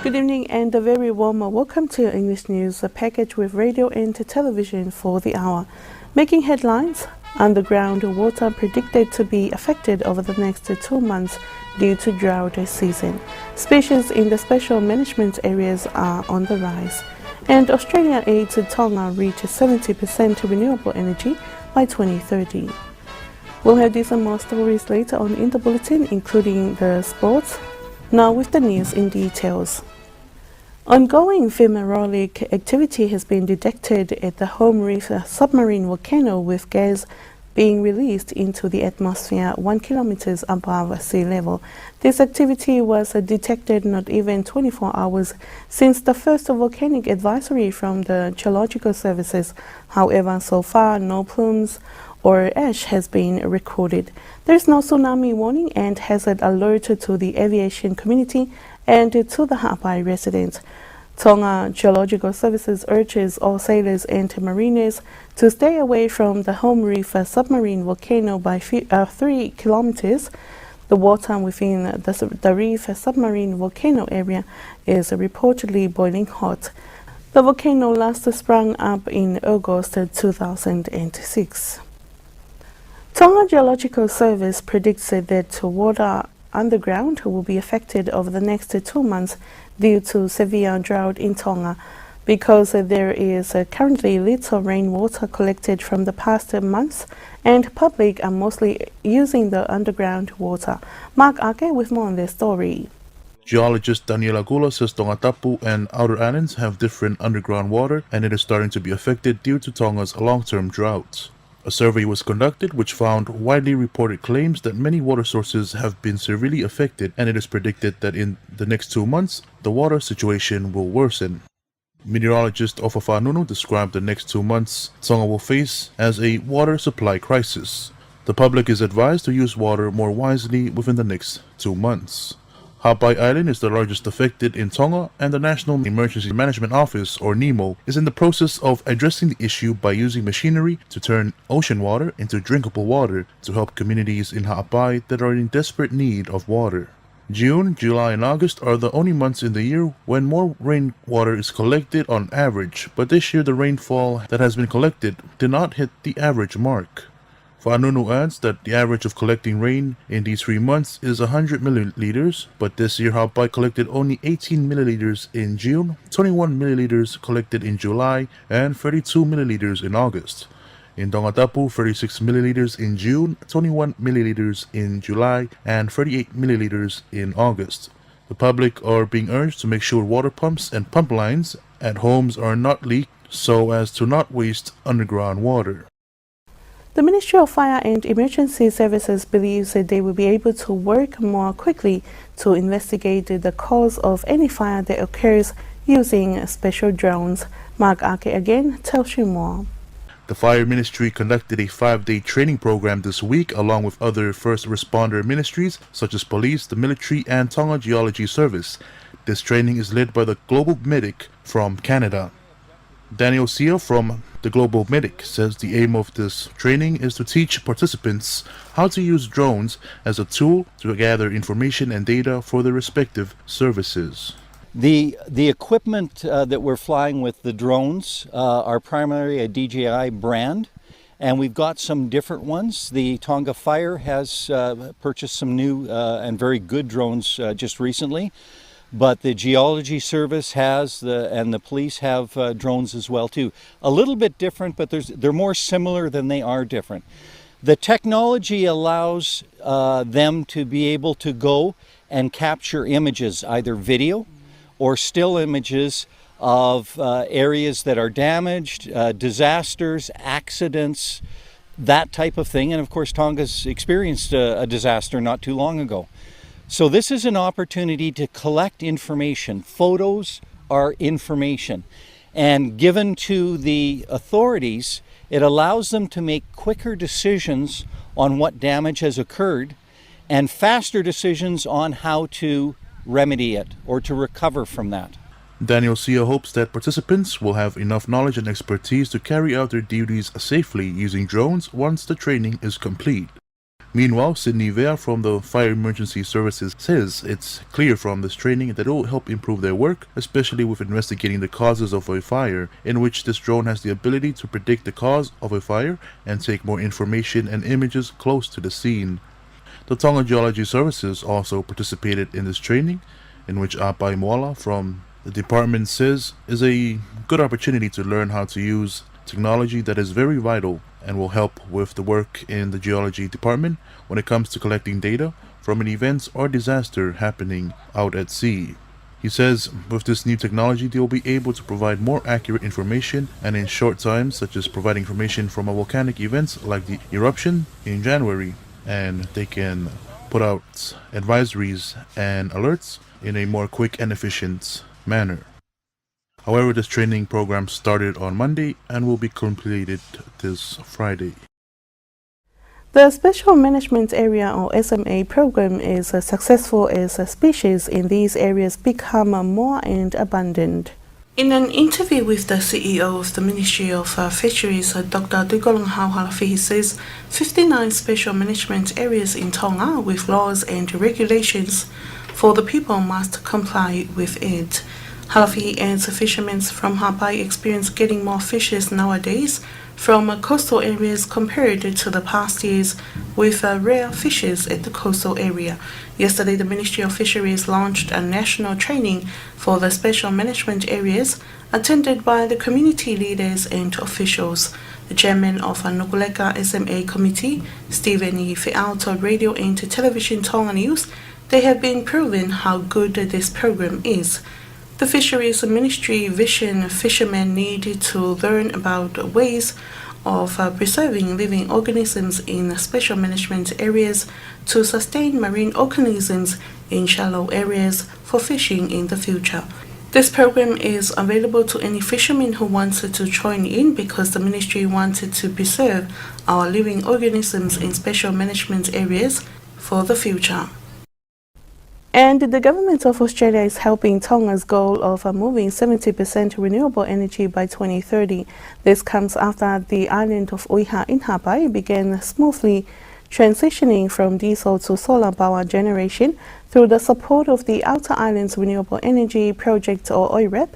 Good evening and a very warm welcome to English News, a package with radio and television for the hour. Making headlines, underground water predicted to be affected over the next 2 months due to drought season. Species in the special management areas are on the rise. And Australia aids Tonga reach 70% renewable energy by 2030. We'll have these and more stories later on in the bulletin, including the sports. Now with the news in details. Ongoing fumarolic activity has been detected at the Home Reef submarine volcano, with gas being released into the atmosphere 1 kilometers above sea level. This activity was detected not even 24 hours since the first volcanic advisory from the Geological Services. However, so far no plumes or ash has been recorded. There is no tsunami warning and hazard alert to the aviation community and to the Ha'apai residents. Tonga Geological Services urges all sailors and mariners to stay away from the Home Reef submarine volcano by 3 kilometers. The water within the reef submarine volcano area is reportedly boiling hot. The volcano last sprung up in August 2006. Tonga Geological Service predicts that water underground will be affected over the next 2 months due to severe drought in Tonga, because there is currently little rainwater collected from the past months and public are mostly using the underground water. Mark Ake with more on this story. Geologist Daniela Gula says Tongatapu and outer islands have different underground water and it is starting to be affected due to Tonga's long-term droughts. A survey was conducted which found widely reported claims that many water sources have been severely affected, and it is predicted that in the next 2 months, the water situation will worsen. Meteorologist Ofafa Nunu described the next 2 months Tonga will face as a water supply crisis. The public is advised to use water more wisely within the next 2 months. Ha'apai Island is the largest affected in Tonga, and the National Emergency Management Office, or NEMO, is in the process of addressing the issue by using machinery to turn ocean water into drinkable water to help communities in Ha'apai that are in desperate need of water. June, July, and August are the only months in the year when more rainwater is collected on average, but this year the rainfall that has been collected did not hit the average mark. Whanunu adds that the average of collecting rain in these 3 months is 100 milliliters, but this year Ha'apai collected only 18 milliliters in June, 21 milliliters collected in July, and 32 milliliters in August. In Tongatapu, 36 milliliters in June, 21 milliliters in July, and 38 milliliters in August. The public are being urged to make sure water pumps and pump lines at homes are not leaked so as to not waste underground water. The Ministry of Fire and Emergency Services believes that they will be able to work more quickly to investigate the cause of any fire that occurs using special drones. Mark Ake again tells you more. The Fire Ministry conducted a 5-day training program this week along with other first responder ministries such as police, the military, and Tonga Geology Service. This training is led by the Global Medic from Canada. Daniel Sia from the Global Medic says the aim of this training is to teach participants how to use drones as a tool to gather information and data for their respective services. The equipment that we're flying with the drones are primarily a DJI brand, and we've got some different ones. The Tonga Fire has purchased some new and very good drones just recently. But the Geology Service has, and the police have drones as well too. A little bit different, but they're more similar than they are different. The technology allows them to be able to go and capture images, either video or still images of areas that are damaged, disasters, accidents, that type of thing. And of course, Tonga's experienced a disaster not too long ago. So this is an opportunity to collect information. Photos are information. And given to the authorities, it allows them to make quicker decisions on what damage has occurred and faster decisions on how to remedy it or to recover from that. Daniel Sia hopes that participants will have enough knowledge and expertise to carry out their duties safely using drones once the training is complete. Meanwhile, Sydney Vea from the Fire Emergency Services says it's clear from this training that it will help improve their work, especially with investigating the causes of a fire, in which this drone has the ability to predict the cause of a fire and take more information and images close to the scene. The Tonga Geology Services also participated in this training, in which Apai Moala from the department says is a good opportunity to learn how to use technology that is very vital and will help with the work in the geology department when it comes to collecting data from an event or disaster happening out at sea. He says with this new technology they will be able to provide more accurate information and in short time, such as providing information from a volcanic event like the eruption in January, and they can put out advisories and alerts in a more quick and efficient manner. However, this training program started on Monday and will be completed this Friday. The Special Management Area or SMA program is as successful as species in these areas become more and abundant. In an interview with the CEO of the Ministry of Fisheries, Dr. Dukolonghau Halafi, says 59 special management areas in Tonga with laws and regulations for the people must comply with it. Halafi adds fishermen from Hapai experience getting more fishes nowadays from coastal areas compared to the past years with rare fishes at the coastal area. Yesterday, the Ministry of Fisheries launched a national training for the special management areas attended by the community leaders and officials. The chairman of Nuku'alofa SMA committee, Stephen Ifeau, told Radio and Television Tonga News they have been proven how good this program is. The Fisheries Ministry vision fishermen need to learn about ways of preserving living organisms in special management areas to sustain marine organisms in shallow areas for fishing in the future. This program is available to any fisherman who wants to join in because the ministry wanted to preserve our living organisms in special management areas for the future. And the government of Australia is helping Tonga's goal of moving 70% renewable energy by 2030. This comes after the island of Oiha in Hapai began smoothly transitioning from diesel to solar power generation through the support of the Outer Islands Renewable Energy Project or OIREP,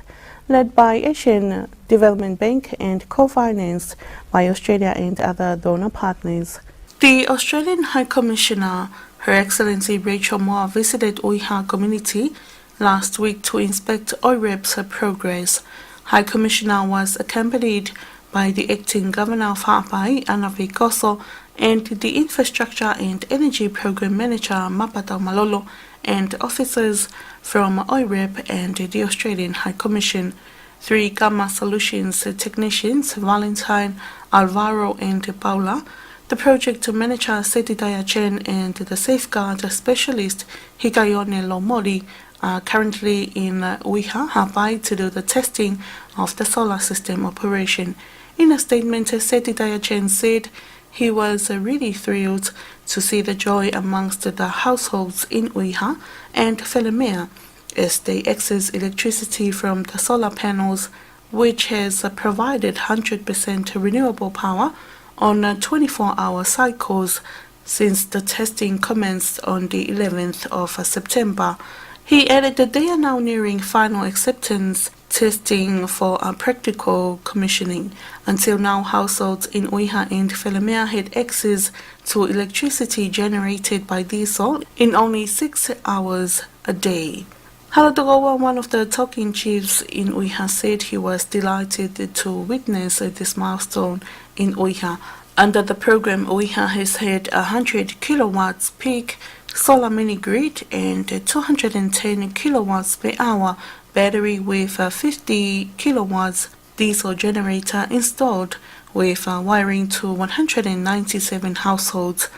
led by Asian Development Bank and co-financed by Australia and other donor partners. The Australian High Commissioner, Her Excellency Rachel Moore, visited Oiha community last week to inspect OIREP's progress. High Commissioner was accompanied by the Acting Governor of Hapai, Anavi Koso, and the Infrastructure and Energy Program Manager, Mapata Malolo, and officers from OIREP and the Australian High Commission. 3 Gamma Solutions technicians, Valentine, Alvaro, and Paula, the project manager Setidaya Chen, and the safeguard specialist Hikayone Lomori are currently in Oiha, Hapai to do the testing of the solar system operation. In a statement, Setidaya Chen said he was really thrilled to see the joy amongst the households in Oiha and Felemea as they access electricity from the solar panels, which has provided 100% renewable power on 24-hour cycles since the testing commenced on the 11th of September. He added that they are now nearing final acceptance testing for a practical commissioning. Until now, households in Oiha and Felemea had access to electricity generated by diesel in only 6 hours a day. Haladogowa, one of the talking chiefs in Oiha, said he was delighted to witness this milestone in Oiha. Under the program, Oiha has had 100 kilowatts peak solar mini grid and 210 kilowatts per hour battery with 50 kilowatts diesel generator installed with wiring to 197 households.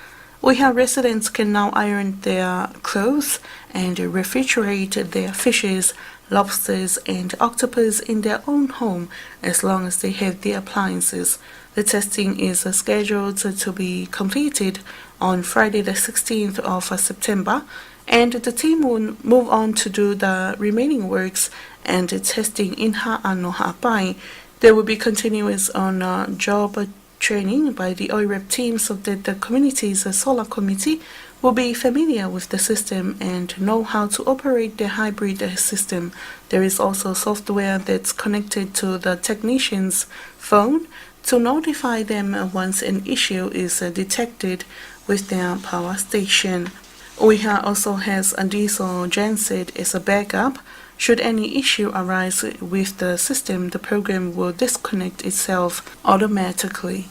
Oiha residents can now iron their clothes and refrigerate their fishes, lobsters and octopus in their own home as long as they have the appliances. The testing is scheduled to be completed on Friday the 16th of September, and the team will move on to do the remaining works and testing in Ha'ano Hapai. There will be continuous on-job training by the OIREP team so that the community's solar committee will be familiar with the system and know how to operate the hybrid system. There is also software that's connected to the technician's phone to notify them once an issue is detected with their power station. OIHA also has a diesel genset as a backup. Should any issue arise with the system, the program will disconnect itself automatically.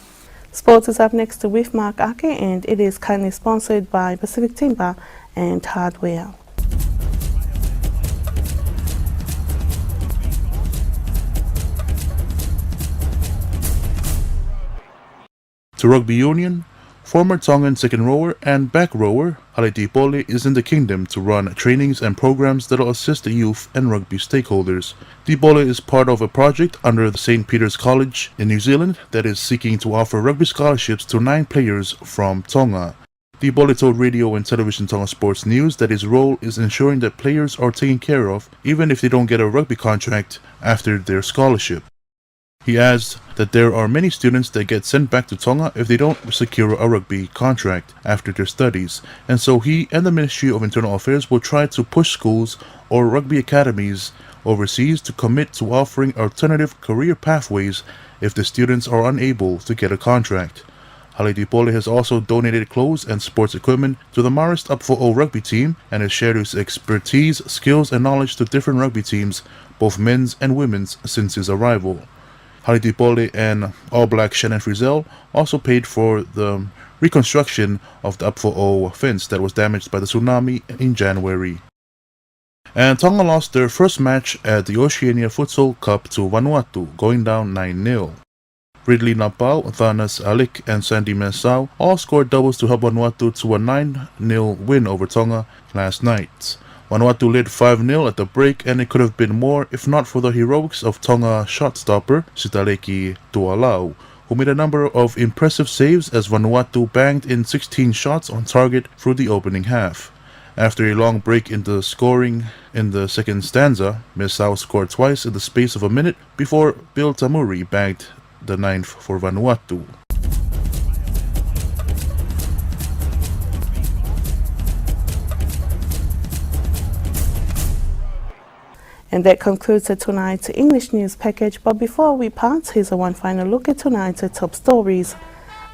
Sports is up next with Mark Ake, and it is kindly sponsored by Pacific Timber and Hardware. To rugby union, former Tongan second rower and back rower Haleti Pole is in the kingdom to run trainings and programs that will assist the youth and rugby stakeholders. Dipole is part of a project under the St. Peter's College in New Zealand that is seeking to offer rugby scholarships to 9 players from Tonga. Dipole told Radio and Television Tonga Sports News that his role is ensuring that players are taken care of even if they don't get a rugby contract after their scholarship. He adds that there are many students that get sent back to Tonga if they don't secure a rugby contract after their studies, and so he and the Ministry of Internal Affairs will try to push schools or rugby academies overseas to commit to offering alternative career pathways if the students are unable to get a contract. Haleti Pole has also donated clothes and sports equipment to the Marist Up for O rugby team and has shared his expertise, skills and knowledge to different rugby teams, both men's and women's, since his arrival. Haleti Pole and All Black Shannon Frizzell also paid for the reconstruction of the Up for O fence that was damaged by the tsunami in January. And Tonga lost their first match at the Oceania Futsal Cup to Vanuatu, going down 9-0. Ridley Napau, Thanas Alik and Sandy Mensau all scored doubles to help Vanuatu to a 9-0 win over Tonga last night. Vanuatu led 5-0 at the break, and it could have been more if not for the heroics of Tonga shot stopper Sitaleki Tualau, who made a number of impressive saves as Vanuatu banged in 16 shots on target through the opening half. After a long break in the scoring in the second stanza, Mensau scored twice in the space of a minute before Bill Tamuri bagged the 9th for Vanuatu. And that concludes tonight's English news package. But before we part, here's one final look at tonight's top stories.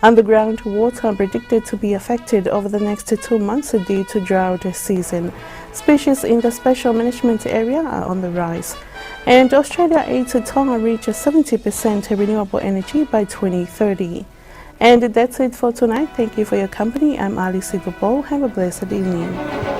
Underground water predicted to be affected over the next 2 months due to drought season. Species in the special management area are on the rise. And Australia aims Tonga reach 70% renewable energy by 2030. And that's it for tonight. Thank you for your company. I'm Ali Sigurbo. Have a blessed evening.